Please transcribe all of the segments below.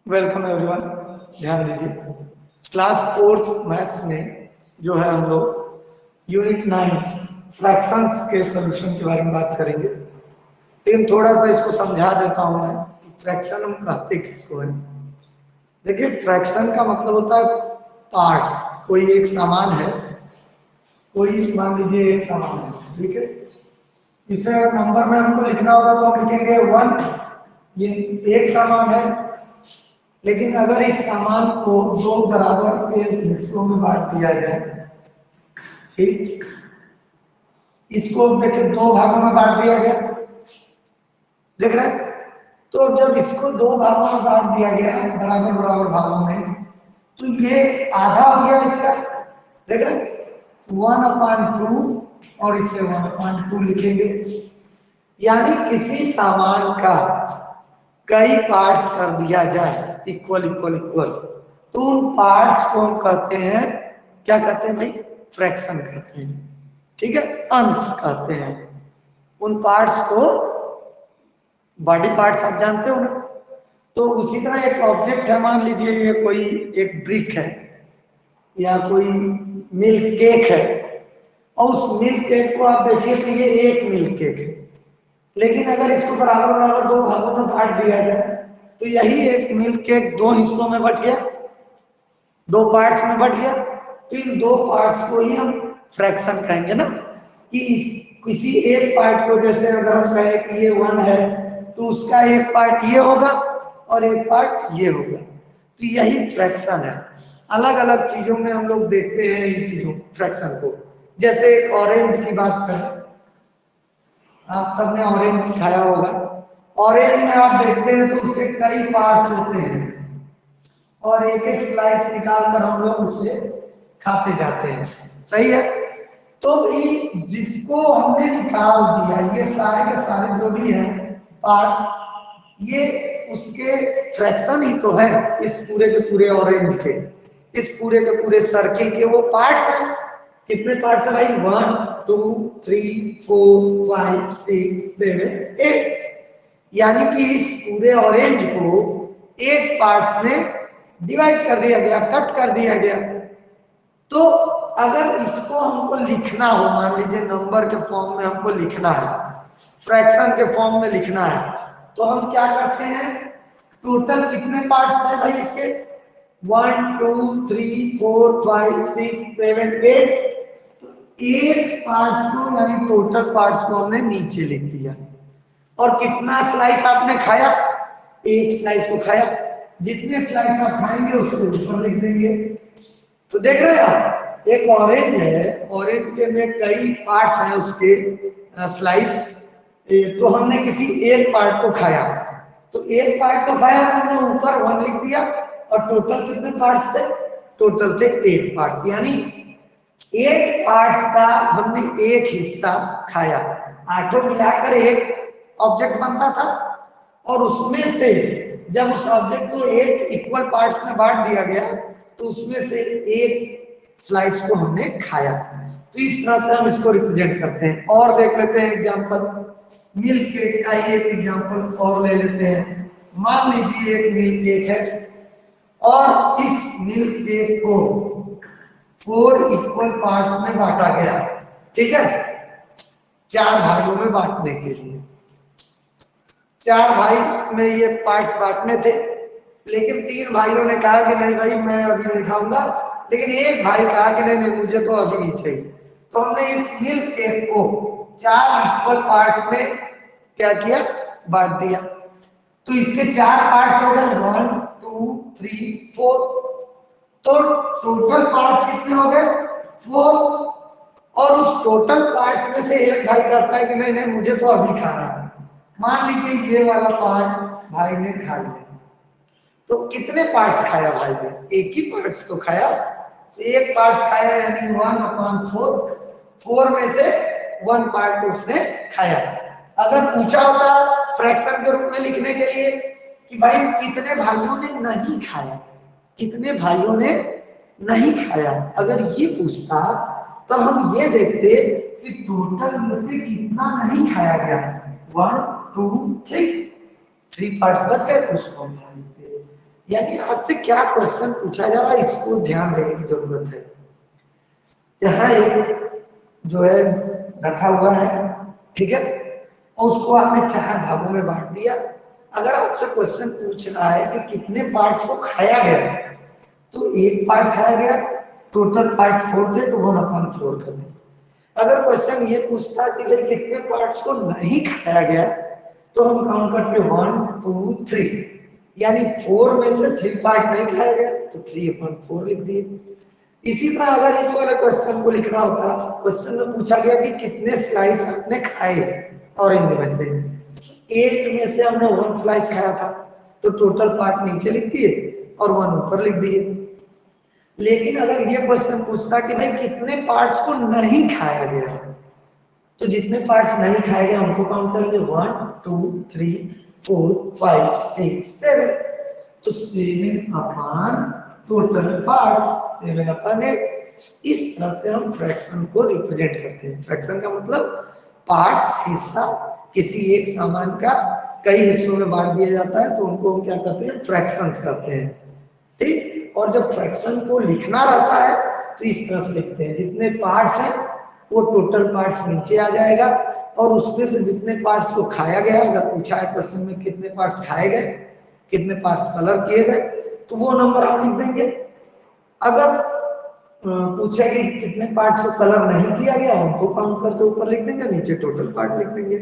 Welcome everyone. ध्यान दीजिए, class 4th maths में जो है हम लोग यूनिट 9 फ्रैक्शंस के सॉल्यूशन के बारे में बात करेंगे। लेकिन थोड़ा सा इसको समझा देता हूं मैं कि फ्रैक्शन हम कहते किसको है। देखिए, फ्रैक्शन का मतलब होता है पार्ट्स। कोई एक सामान है, कोई मान लीजिए एक सामान है, ठीक है। इसे अगर नंबर में हमको लिखना होगा तो हम लिखेंगे 1। ये एक सामान है, लेकिन अगर इस सामान को दो बराबर के हिस्सों में बांट दिया जाए, ठीक, इसको देखिए दो भागों में बांट दिया गया, देख रहे हैं। तो जब इसको दो भागों में बांट दिया गया है, बराबर बराबर भागों में, तो ये आधा हो गया इसका, देख रहे हैं। 1/2 और इसे 1/2 लिखेंगे। यानी किसी सामान का कई पार्ट्स कर दिया जाए इक्वल इक्वल इक्वल, तो उन पार्ट्स को हम कहते हैं, क्या कहते हैं भाई? फ्रैक्शन कहते हैं, ठीक है, अंश कहते हैं। उन पार्ट्स को बॉडी पार्ट्स आप जानते हो ना। तो उसी तरह एक ऑब्जेक्ट है, मान लीजिए ये कोई एक ब्रिक है या कोई मिल्क केक है, और उस मिल्क केक को आप देखिए तो ये एक मिल्क केक है, लेकिन अगर इसको बराबर बराबर दो भागों में बांट दिया जाए तो यही एक मिल्क केक दो हिस्सों में बट गया, दो पार्ट्स में बट गया। तो इन दो पार्ट्स को ही हम फ्रैक्शन कहेंगे ना, कि किसी एक पार्ट को, जैसे अगर हम कहें कि ये 1 है तो उसका एक पार्ट ये होगा और एक पार्ट ये होगा, तो यही फ्रैक्शन है। अलग अलग चीजों में हम लोग देखते हैं इन चीजों फ्रैक्शन को। जैसे एक ऑरेंज की बात करें, आप सबने ऑरेंज खाया होगा। ऑरेंज में आप देखते हैं तो उसके कई पार्ट्स होते हैं और एक एक स्लाइस निकाल कर हम लोग उसे खाते जाते हैं, सही है। तो ये जिसको हमने निकाल दिया, ये सारे के सारे जो भी हैं पार्ट्स, ये उसके फ्रैक्शन ही तो है। इस पूरे के पूरे ऑरेंज के, इस पूरे के पूरे सर्किल के वो पार्ट्स हैं। कितने पार्ट्स है भाई? 1 2 3 4 5 6 7 8। यानी कि इस पूरे ऑरेंज को 8 पार्ट्स में डिवाइड कर दिया गया, कट कर दिया गया। तो अगर इसको हमको लिखना हो, मान लीजिए नंबर के फॉर्म में हमको लिखना है, फ्रैक्शन के फॉर्म में लिखना है, तो हम क्या करते हैं? टोटल कितने पार्ट्स हैं भाई इसके? 1 2 3 4 5 6 7 8। तो 8 पार्ट्स को, यानी टोटल पार्ट्स को हमने नीचे लिख दिया। और कितना स्लाइस आपने खाया? एक स्लाइस को खाया। जितने स्लाइस आप खाएंगे उसको ऊपर लिख देंगे। तो देख रहे हैं आप, एक ऑरेंज है, ऑरेंज के में कई पार्ट्स हैं उसके स्लाइस। तो हमने किसी एक पार्ट को खाया, तो एक पार्ट को खाया, हमने ऊपर 1 लिख दिया। और टोटल कितने पार्ट्स थे? टोटल थे 8 पार्ट्स, यानी 8 पार्ट्स का हमने एक हिस्सा खाया। आठों मिलाकर एक ऑब्जेक्ट बनता था, और उसमें से जब उस ऑब्जेक्ट को 8 इक्वल पार्ट्स में बांट दिया गया तो उसमें से एक स्लाइस को हमने खाया। तो इस तरह से हम इसको रिप्रेजेंट करते हैं। और देख लेते हैं एग्जांपल, मिल्क केक का ही एक एग्जांपल और ले लेते हैं। मान लीजिए एक मिल्क केक है और इस मिल्क केक को 4 इक्वल पार्ट्स में बांटा गया, ठीक है, 4 भागों में बांटने के लिए। 4 भाई में ये पार्ट्स बांटने थे, लेकिन 3 भाइयों ने कहा कि नहीं भाई मैं अभी नहीं खाऊंगा, लेकिन एक भाई कहा कि नहीं नहीं मुझे तो अभी ही चाहिए। तो हमने इस मिल्क केक को 4 इक्वल पार्ट्स में क्या किया? बांट दिया। तो इसके 4 पार्ट्स हो गए, 1 2 3 4। तो टोटल पार्ट्स कितने हो गए? 4। और उस टोटल पार्ट्स में से एक भाई कहता है कि नहीं नहीं मुझे तो अभी खाना है। मान लीजिए ये वाला पार्ट भाई ने खा लिया। तो कितने पार्ट्स खाया भाई ने? एक ही पार्ट्स तो खाया। एक पार्ट्स खाया, यानी 1/4। 4 में से 1 पार्ट उसने खाया। अगर पूछा होता फ्रैक्शन के रूप में लिखने के लिए कि भाई कितने भाइयों ने नहीं खाया, कितने भाइयों ने नहीं खाया, अगर ये पूछता तब हम ये देखते कि टोटल में से कितना नहीं खाया गया। 1 2 3 पार्ट्स बच गए, उसको हम खा लेते। यानी आपसे क्या क्वेश्चन पूछा जा रहा है इसको ध्यान देने की जरूरत है। यहाँ एक जो है रखा हुआ है, ठीक है, और उसको आपने 4 भागों में बांट दिया। अगर आपसे क्वेश्चन पूछ रहा है कि कितने पार्ट्स को खाया गया, तो एक पार्ट खाया गया, टोटल पार्ट 4 थे तो 1/4 कर दिया। अगर क्वेश्चन ये पूछता कि भाई कितने पार्ट्स को नहीं खाया गया, तो हम काउंट करते 1 2 3, यानी 4 में से 3 पार्ट नहीं खाया गया तो 3/4 लिख दिए। इसी तरह अगर इस वाले क्वेश्चन को लिखना होता, क्वेश्चन में पूछा गया कि कितने स्लाइस आपने खाए ऑरेंज में से, 8 में से हमने 1 स्लाइस खाया था, तो टोटल पार्ट नीचे लिख दिए और 1 ऊपर लिख दिए। लेकिन अगर ये क्वेश्चन पूछता कि भाई कितने पार्ट्स को नहीं खाया गया, तो जितने पार्ट्स नहीं खाए गए उनको काउंट करेंगे 1 2 3 4 5 6 7, तो 7 अपॉन टोटल पार्ट्स 7/8। इस तरह से हम फ्रैक्शन को रिप्रेजेंट करते हैं। फ्रैक्शन का मतलब पार्ट्स, हिस्सा, किसी एक सामान का कई हिस्सों में बांट दिया जाता है तो उनको हम क्या करते हैं, फ्रैक्शंस करते हैं, ठीक। और जब फ्रैक्शन को लिखना रहता है तो इस तरह से लिखते हैं, जितने पार्ट्स हैं वो टोटल पार्ट्स नीचे आ जाएगा और उसमें से जितने पार्ट्स को खाया गया, अगर पूछा है क्वेश्चन में कितने पार्ट्स खाए गए, कितने पार्ट्स कलर किए गए, तो वो नंबर हम लिख देंगे। अगर पूछे कि कितने पार्ट्स को कलर नहीं किया गया, उनको काउंट करके ऊपर लिख देंगे, नीचे टोटल पार्ट लिख देंगे।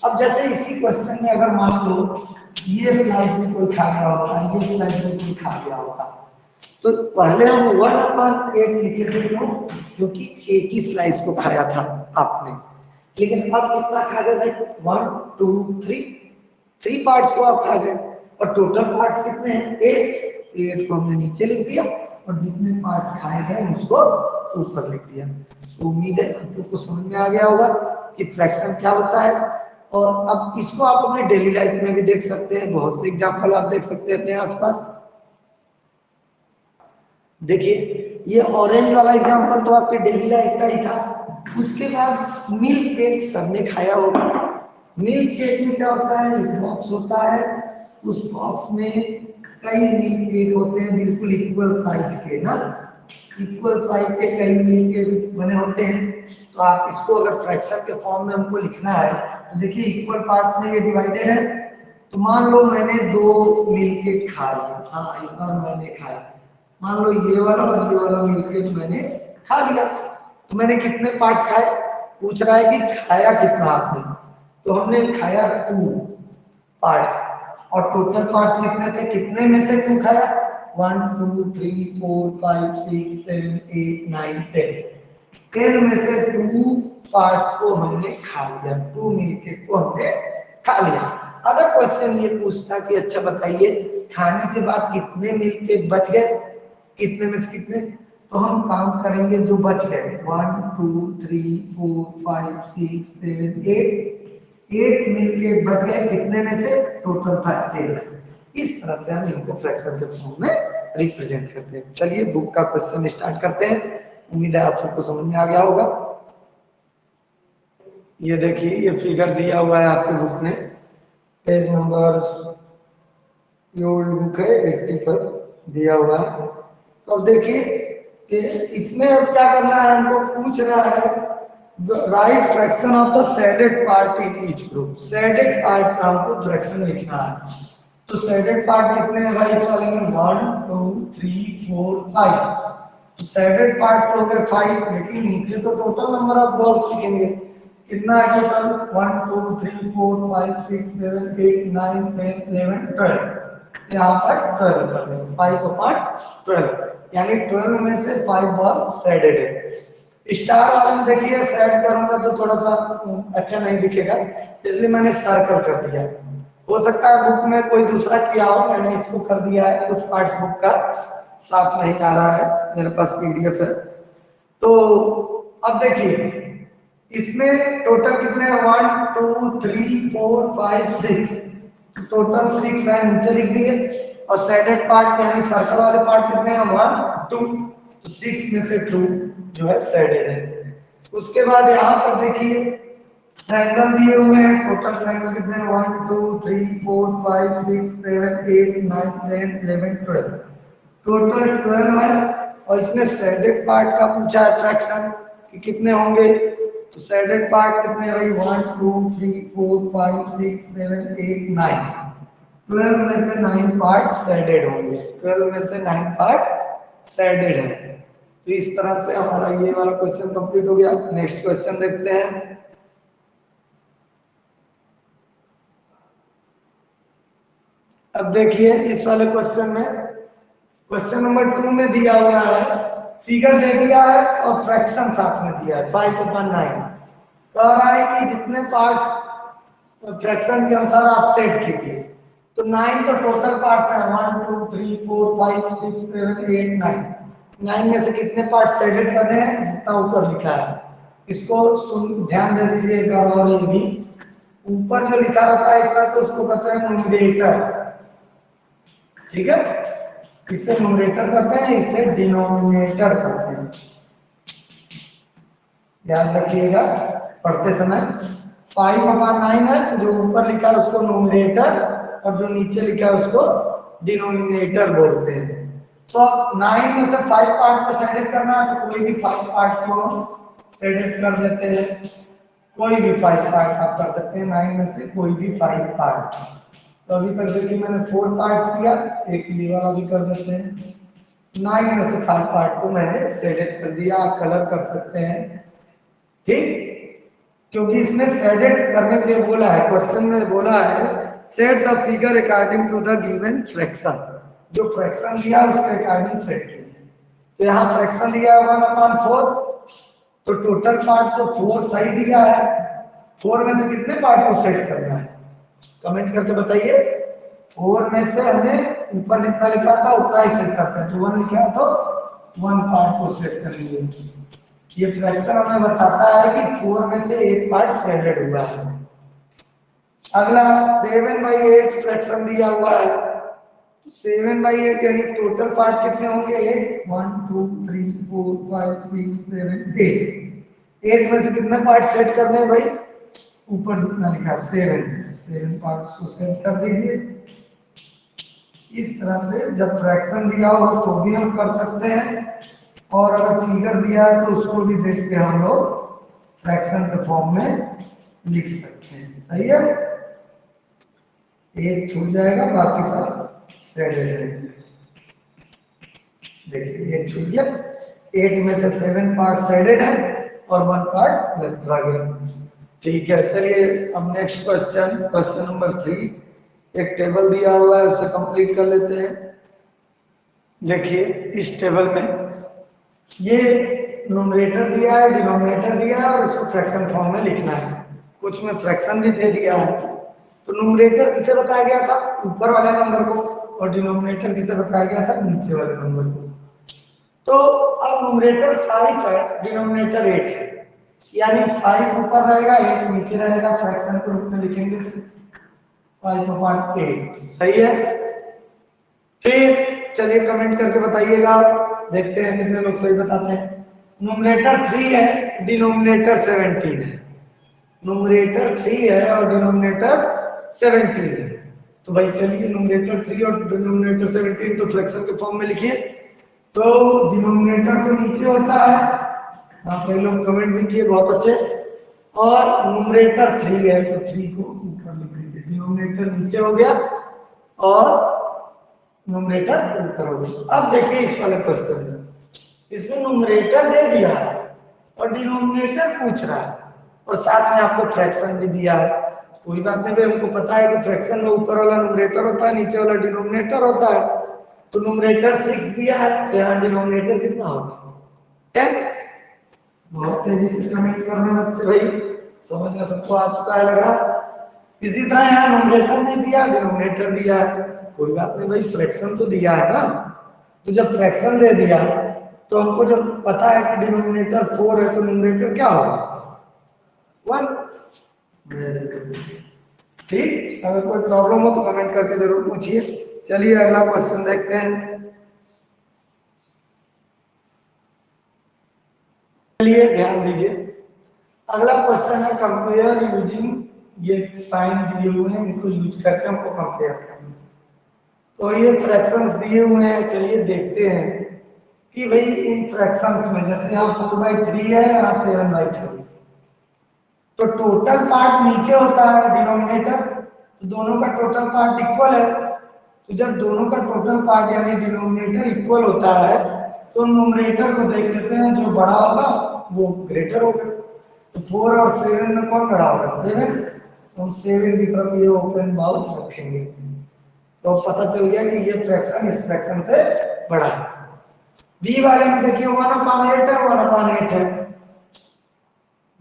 अब जैसे इसी क्वेश्चन में अगर मान लो ये स्लाइस में कोई खा गया होता, ये स्लाइस में कोई खा गया होता, तो पहले हम 1/8 लिखे थे, क्योंकि एक ही स्लाइस को खाया था आपने। लेकिन अब कितना खा गए भाई, 1 2 3 पार्ट्स को आप खा गए और टोटल पार्ट्स कितने हैं, 8 को हमने नीचे लिख दिया और जितने पार्ट्स खाए गए उसको ऊपर लिख दिया। तो उम्मीद है आप लोग को समझ में आ गया होगा कि फ्रैक्शन क्या होता है। और अब इसको आप अपने डेली लाइफ में भी देख सकते हैं, बहुत से एग्जांपल आप देख सकते हैं अपने आसपास। देखिए ये ऑरेंज वाला एग्जांपल तो आपके डेली लाइफ का ही था। उसके बाद मिल्क केक सबने खाया होगा। मिल्क केक में क्या होता है, बॉक्स होता है, उस बॉक्स में कई मिल्क केक होते हैं, बिल्कुल इक्वल साइज के ना, इक्वल साइज के कई मिल्क केक बने होते हैं। तो आप इसको अगर फ्रैक्शन के फॉर्म में हमको लिखना है तो देखिए इक्वल पार्ट्स में ये डिवाइडेड है। तो मान लो मैंने 2 मिल्क केक खा लिया, हाँ इस बार मैंने खाया, मान लो ये वाला और ये वाला मिल्क केक मैंने खा लिया, तो मैंने कितने पार्ट्स खाए, पूछ रहा है कि खाया कितना आपने, तो हमने खाया 2 पार्ट्स और टोटल पार्ट्स कितने थे, कितने में से 2 खाया, 1 2 3 4 5 6 7 8 9 10 में से 2 पार्ट्स को हमने खा लिया, 2 मिल्क केक को हमने खा लिया। अगर क्वेश्चन ये पूछता कि अच्छा बताइए खाने के बाद कितने मिल्क केक बच गए, कितने में से कितने, तो हम काउंट करेंगे जो बच गए 1 2 3 4 5 6 7 8 मिल्क केक बच गए, कितने में से, टोटल था 13। इस तरह से हम इनको फ्रैक्शन के फॉर्म में रिप्रेजेंट करते हैं। चलिए बुक का क्वेश्चन स्टार्ट करते हैं, उम्मीद है आप सबको समझ में आ गया होगा। ये देखिए ये फिगर दिया हुआ है आपके बुक में, पेज नंबर, ये ओल्ड बुक है 85 दिया हुआ है। तो अब देखिए कि इसमें अब क्या करना है, हमको पूछ रहा है right fraction of the shaded part in each group. Shaded part का हमको फ्रैक्शन लिखना है। तो शेडेड पार्ट कितने हैं भाई इस वाले में, 1 2 3 4 5। शेडेड पार्ट तो हो गए 5, लेकिन नीचे तो टोटल नंबर ऑफ बॉल्स लिखेंगे, कितना है टोटल, 1 2 3 4 5 6 7 8 9 10 11 12। यहाँ पर 12 कर देंगे, 5/12, यानी 12 में से 5 बॉल शेडेड है। स्टार वाले में देखिए सेट करूंगा तो थोड़ा सा अच्छा नहीं दिखेगा, इसलिए मैंने सर्कल कर दिया। हो सकता है बुक में कोई दूसरा किया हो, मैंने इसको कर दिया है, कुछ पार्ट्स बुक का साफ नहीं आ रहा है, मेरे पास पीडीएफ है। तो अब देखिए इसमें टोटल कितने हैं, 1 2 3 4 5 6, टोटल 6 है, नीचे लिख दिए। और शेडेड पार्ट यानी सर्कल वाले पार्ट कितने हैं, 1 2, तो 6 में से 2 जो है शेडेड है। उसके बाद यहाँ पर देखिए ट्रायंगल दिए हुए हैं, टोटल ट्रायंगल कितने हैं 1 2 3 4 5 6 7 8 9 10 11 12, टोटल 12 है। और इसने शेडेड पार्ट का पूछा है फ्रैक्शन कि कितने होंगे, तो शेडेड पार्ट कितने हैं भाई 1 2 3 4 5 6 7 8 9, 12 में से 9 पार्ट शेडेड होंगे, 12 में से 9 पार्ट शेडेड है। तो इस तरह से हमारा ये वाला क्वेश्चन कंप्लीट हो गया। नेक्स्ट क्वेश्चन देखते हैं। अब देखिए इस वाले क्वेश्चन में, क्वेश्चन नंबर 2 में दिया हुआ है, फिगर दे दिया है और फ्रैक्शन साथ में दिया है 5/9। कह रहा है कि जितने पार्ट्स फ्रैक्शन के अनुसार आप सेट कीजिए। तो 9 तो टोटल पार्ट्स हैं 1 2 3 4 5 6 7 8 9, 9 में से कितने पार्ट सेटेड करने हैं, जितना ऊपर लिखा है। इसको ध्यान दे दीजिए एक बार, और ये भी ऊपर जो लिखा रहता है इस तरह से उसको कहते हैं न्यूमरेटर, ठीक है। इसे न्यूमरेटर कहते हैं, इसे डिनोमिनेटर कहते हैं, याद रखिएगा पढ़ते समय। 5/9 है, जो ऊपर लिखा है उसको न्यूमरेटर और जो नीचे लिखा है उसको डिनोमिनेटर बोलते हैं। तो 9 में से 5 पार्ट को सेलेक्ट करना है, तो कोई भी 5 पार्ट को सेलेक्ट कर देते हैं, कोई भी 5 पार्ट आप कर सकते हैं, 9 में से कोई भी 5 पार्ट। तो अभी तक देखिए मैंने 4 पार्ट्स किया, एक ये वाला भी कर देते हैं। 9 में से 5 पार्ट को मैंने सेलेक्ट कर दिया, आप कलर कर सकते हैं, ठीक। क्योंकि इसमें शेडेड करने के लिए बोला है, क्वेश्चन में बोला है set the figure according to the given fraction, जो फ्रैक्शन दिया उसके अकॉर्डिंग सेट कीजिए। तो यहाँ फ्रैक्शन दिया है 1/4, तो टोटल पार्ट तो 4 सही दिया है, 4 में से कितने पार्ट को सेट करना है, कमेंट करके बताइए। 4 में से हमने ऊपर जितना लिखा था उतना ही सेट करते हैं, तो 1 लिखा तो 1 पार्ट को सेट कर लीजिए। ये फ्रैक्शन हमें बताता है कि 4 में से एक पार्ट शेडेड हुआ है। अगला 7/8 फ्रैक्शन दिया हुआ है, तो 7/8 यानी टोटल पार्ट कितने होंगे 8, 1 2 3 4 5 6 7 8, 8 में से कितने पार्ट सेट करने हैं भाई, ऊपर जितना लिखा 7 पार्ट्स को सेट कर दीजिए। इस तरह से जब फ्रैक्शन दिया हो तो भी हम कर सकते हैं, और अगर फिगर दिया है तो उसको भी देख के हम लोग फ्रैक्शन के फॉर्म में लिख सकते हैं, सही है। एक छूट जाएगा, बाकी सब शेडेड रहेंगे। देखिए एक छूट गया, 8 में से 7 पार्ट शेडेड है और 1 पार्ट लेफ्ट रह गया, ठीक है। चलिए अब नेक्स्ट क्वेश्चन, क्वेश्चन नंबर 3, एक टेबल दिया हुआ है उसे कंप्लीट कर लेते हैं। देखिए इस टेबल में ये न्यूमरेटर दिया है, डिनोमिनेटर दिया है और इसको फ्रैक्शन फॉर्म में लिखना है, कुछ में फ्रैक्शन भी दे दिया है। तो न्यूमरेटर किसे बताया गया था, ऊपर वाले नंबर को, और डिनोमिनेटर किसे बताया गया था, नीचे वाले नंबर को। तो अब न्यूमरेटर 5 है, डिनोमिनेटर 8 है, यानी 5 ऊपर रहेगा 8 नीचे रहेगा, फ्रैक्शन के रूप में लिखेंगे 5/8, सही है। फिर चलिए कमेंट करके बताइएगा, देखते हैं कितने लोग सही बताते हैं। न्यूमरेटर 3 है, डिनोमिनेटर 17 है, न्यूमरेटर 3 है और डिनोमिनेटर 17 है। तो भाई चलिए न्यूमरेटर 3 और डिनोमिनेटर 17 तो फ्रैक्शन के फॉर्म में लिखिए। तो डिनोमिनेटर तो नीचे होता है, आप कई लोग कमेंट भी किए, बहुत अच्छे। और न्यूमरेटर 3 है तो 3 को ऊपर लिख लीजिए, डिनोमिनेटर नीचे हो गया और न्यूमरेटर ऊपर हो गया। अब देखिए इस वाले क्वेश्चन में, इसमें न्यूमरेटर दे दिया है और डिनोमिनेटर पूछ रहा है और साथ में आपको फ्रैक्शन भी दिया है। कोई बात नहीं भाई, हमको पता है कि फ्रैक्शन में ऊपर वाला न्यूमरेटर होता है, नीचे वाला डिनोमिनेटर होता है। तो न्यूमरेटर 6 दिया है, तो यहाँ डिनोमिनेटर कितना होगा 10। बहुत तेजी से कमेंट करने बच्चे भाई, समझ में सबको आ चुका है लग रहा। इसी तरह यहाँ न्यूमरेटर नहीं दिया, डिनोमिनेटर दिया है, कोई बात नहीं भाई, फ्रैक्शन तो दिया है ना। तो जब फ्रैक्शन दे दिया तो हमको जब पता है कि डिनोमिनेटर 4 है तो न्यूमरेटर क्या होगा 1। ठीक, अगर कोई प्रॉब्लम हो तो कमेंट करके जरूर पूछिए। चलिए अगला क्वेश्चन देखते हैं। चलिए ध्यान दीजिए, अगला क्वेश्चन है कंपेयर यूजिंग, ये साइन दिए हुए हैं, इनको यूज करके हमको कंपेयर करना। तो ये फ्रैक्शंस दिए हुए हैं, चलिए देखते हैं कि भाई इन फ्रैक्शंस में जैसे यहाँ 4/3 है, यहाँ 7/3, तो टोटल पार्ट नीचे होता है डिनोमिनेटर, तो दोनों का टोटल पार्ट इक्वल है। तो जब दोनों का टोटल पार्ट यानी डिनोमिनेटर इक्वल होता है तो न्यूमरेटर को देख लेते हैं, जो बड़ा होगा वो ग्रेटर होगा। तो 4 और 7 में कौन बड़ा होगा? 7। हम 7 की तरफ ये ओपन माउथ रखेंगे तो पता चल गया कि ये फ्रैक्शन इस फ्रैक्शन से बड़ा है। बी वाले में देखिए 1/8 है, 1/8 है,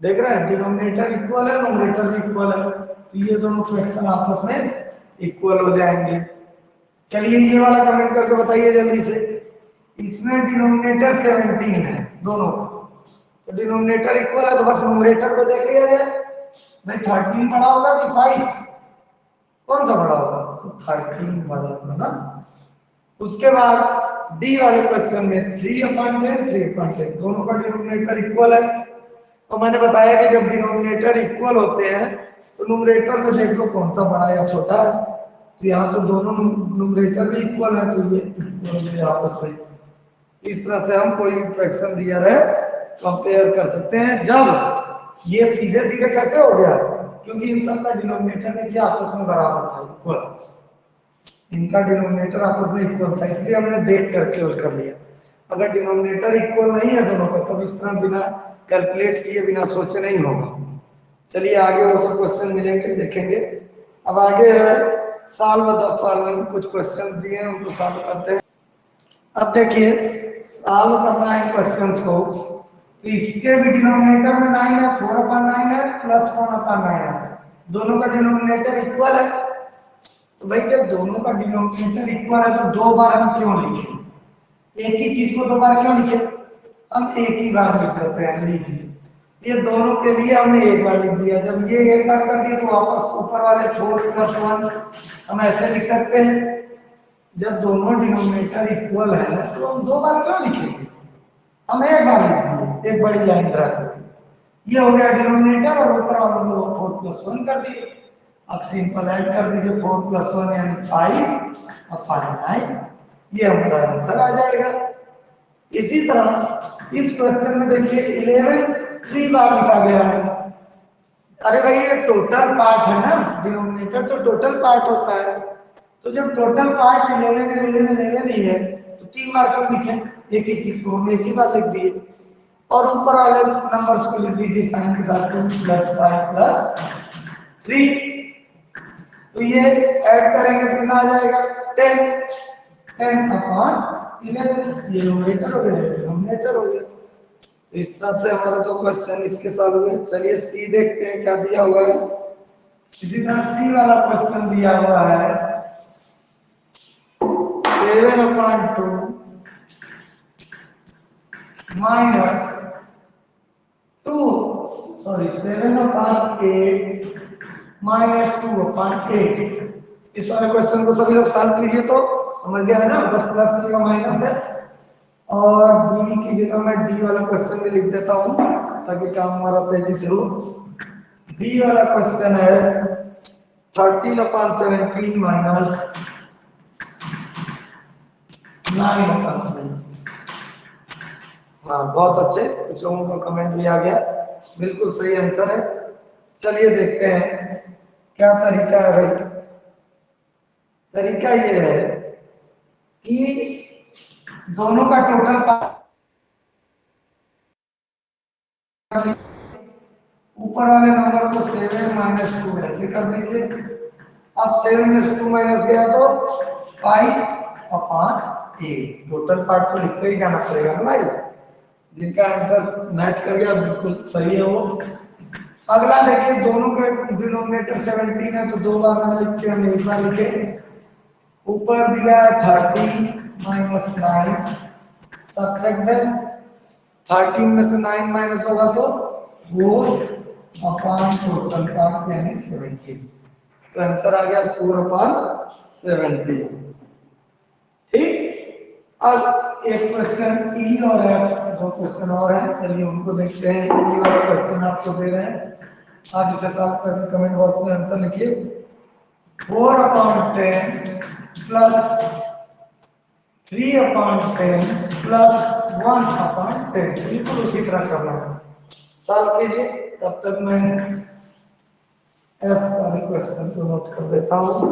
देख रहे हैं डिनोमिनेटर इक्वल है, न्यूमरेटर भी इक्वल है, तो ये दोनों फ्रैक्शन आपस में इक्वल हो जाएंगे। चलिए ये वाला कमेंट करके बताइए जल्दी से, इसमें डिनोमिनेटर 17 है दोनों का, तो डिनोमिनेटर इक्वल है तो बस न्यूमरेटर को देख लिया जाए। भाई 13 बड़ा होगा कि 5? कौन सा बड़ा होगा? तो 13 बड़ा होगा ना। उसके बाद डी वाले क्वेश्चन में 3/10 3/10 दोनों का डिनोमिनेटर इक्वल है, तो मैंने बताया कि जब डिनोमिनेटर इक्वल होते हैं तो न्यूमरेटर में देख लो कौन सा बड़ा या छोटा है, तो यहाँ तो दोनों न्यूमरेटर भी इक्वल है, तो ये इक्वल है आपस में। इस तरह से हम कोई भी फ्रैक्शन दिया रहे कंपेयर कर सकते हैं। जब ये सीधे सीधे कैसे हो गया? क्योंकि इन सब का डिनोमिनेटर ने किया आपस में बराबर था, इक्वल, इनका डिनोमिनेटर आपस में इक्वल था, इसलिए हमने देख कर केवल कर लिया। अगर डिनोमिनेटर इक्वल नहीं है दोनों का तब इस तरह बिना कैलकुलेट किए बिना सोचे नहीं होगा। चलिए आगे वो सब क्वेश्चन मिलेंगे, देखेंगे। अब आगे सॉल्व द फॉलोइंग, कुछ क्वेश्चन दिए हैं उनको सॉल्व करते हैं। अब देखिए सॉल्व करना है क्वेश्चंस को, तो इसके भी डिनोमिनेटर में 9 है, 4/9 है, प्लस 1/9 है, दोनों का डिनोमिनेटर इक्वल है। तो भाई जब दोनों का डिनोमिनेटर इक्वल है तो दो बार हम क्यों लिखें? एक ही चीज को दो बार क्यों लिखें? हम एक ही बार लिख देते हैं। लीजिए ये दोनों के लिए हमने एक बार लिख दिया, जब ये एक बार कर दिया तो वापस ऊपर वाले 4+1 हम ऐसे लिख सकते हैं। जब दोनों डिनोमिनेटर इक्वल है तो हम दो बार क्यों लिखेंगे? हम एक बार लिख दिए, एक बड़ी लाइन ड्रा कर, ये हो गया डिनोमिनेटर और ऊपर वालों को 4+1 कर दिए। अब सिंपल ऐड कर दीजिए, 4+1 यानी 5 और 5/9, ये हमारा आंसर आ जाएगा। इसी तरह इस क्वेश्चन में देखिए 11 3 बार लिखा गया है। अरे भाई ये टोटल पार्ट है ना, डिनोमिनेटर तो टोटल पार्ट होता है, तो जब टोटल पार्ट 11 ही है तो 3 बार क्यों लिखें? एक ही चीज को हमने एक ही बार लिख दिए। और ऊपर वाले नंबर्स को लिख दीजिए साइन के साथ, 2 + 5 + 3, तो ये ऐड करेंगे तो कितना आ जाएगा? 10 10/11, ये न्यूमरेटर हो गया, डिनोमिनेटर हो गया। इस तरह से हमारा जो क्वेश्चन इसके सॉल्व हुए। चलिए सी देखते हैं क्या दिया हुआ है। इसी तरह सी वाला क्वेश्चन दिया हुआ है 7/2 -7/8 -2/8। इस वाले क्वेश्चन को सभी लोग सॉल्व कीजिए तो समझ गया है ना, बस प्लस की जगह माइनस है। और बी की जगह मैं डी वाला क्वेश्चन भी लिख देता हूं ताकि काम हमारा तेजी से हो। बी वाला क्वेश्चन है 13/17 -9/7। हाँ बहुत अच्छे, कुछ लोगों का कमेंट भी आ गया, बिल्कुल सही आंसर है। चलिए देखते हैं क्या तरीका है भाई। तरीका ये है कि दोनों का टोटल ऊपर वाले नंबर को 7 - 2 ऐसे कर दीजिए। अब 7 में से 2 माइनस गया तो 5/8। टोटल पार्ट तो लिख के ही जाना पड़ेगा ना भाई, जिनका आंसर मैच कर गया बिल्कुल सही है वो। अगला देखिए दोनों के डिनोमिनेटर 17 है तो दो बार ना लिख के हम एक बार लिखे। ऊपर दिया 30 - 9 सब्ट्रैक्ट दें, 13 में से 9 माइनस होगा तो 4 टोटल पार्ट यानी 17, तो आंसर आ गया 4/17। ठीक। अब एक क्वेश्चन ई और एफ, दो क्वेश्चन और हैं, चलिए उनको देखते हैं। ई और क्वेश्चन आपको दे रहे हैं, आप इसे सॉल्व करके कमेंट बॉक्स में आंसर लिखिए। 4/10 प्लस 3/10 प्लस 1/10, बिल्कुल उसी तरह करना है, सॉल्व कीजिए। तब तक मैं एफ वाले क्वेश्चन को नोट कर देता हूँ।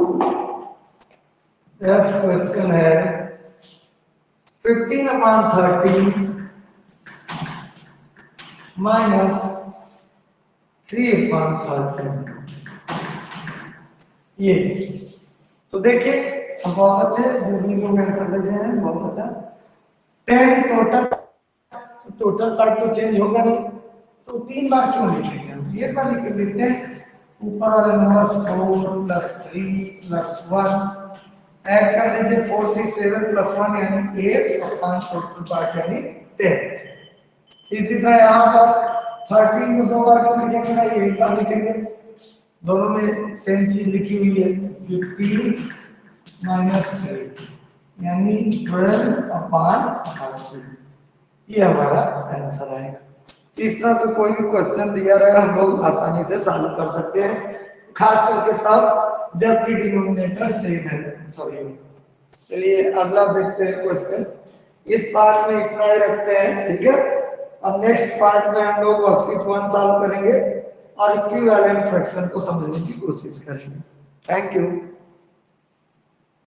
एफ क्वेश्चन है 15/30 माइनस 3/30, ये तो देखिए बहुत अच्छे जो भी लोग आंसर दे रहे हैं, बहुत अच्छा। 10 टोटल पार्ट तो चेंज होगा नहीं, तो 3 बार क्यों लिखेंगे हम, एक बार लिख लेते हैं। ऊपर वाले नंबर 4 प्लस 3 प्लस 1 ऐड कर दीजिए, 4 6 7 प्लस 1 यानी 8 और 5 टोटल पार्ट यानी 10। इसी तरह यहाँ पर 13 को 2 बार क्यों लिखेंगे ना, ये एक बार लिखेंगे, दोनों में सेम चीज लिखी हुई है। 15 माइनस 3 यानी 12/30, ये हमारा आंसर आएगा। इस तरह से कोई भी क्वेश्चन दिया रहे हम लोग आसानी से सॉल्व कर सकते हैं, खास करके तब जबकि डिनोमिनेटर सेम है सभी में। चलिए अगला देखते हैं क्वेश्चन। इस पार्ट में इतना ही रखते हैं, ठीक है। अब नेक्स्ट पार्ट में हम लोग वर्कशीट 1 सॉल्व करेंगे और इक्विवेलेंट फ्रैक्शन को समझने की कोशिश करेंगे। Thank you.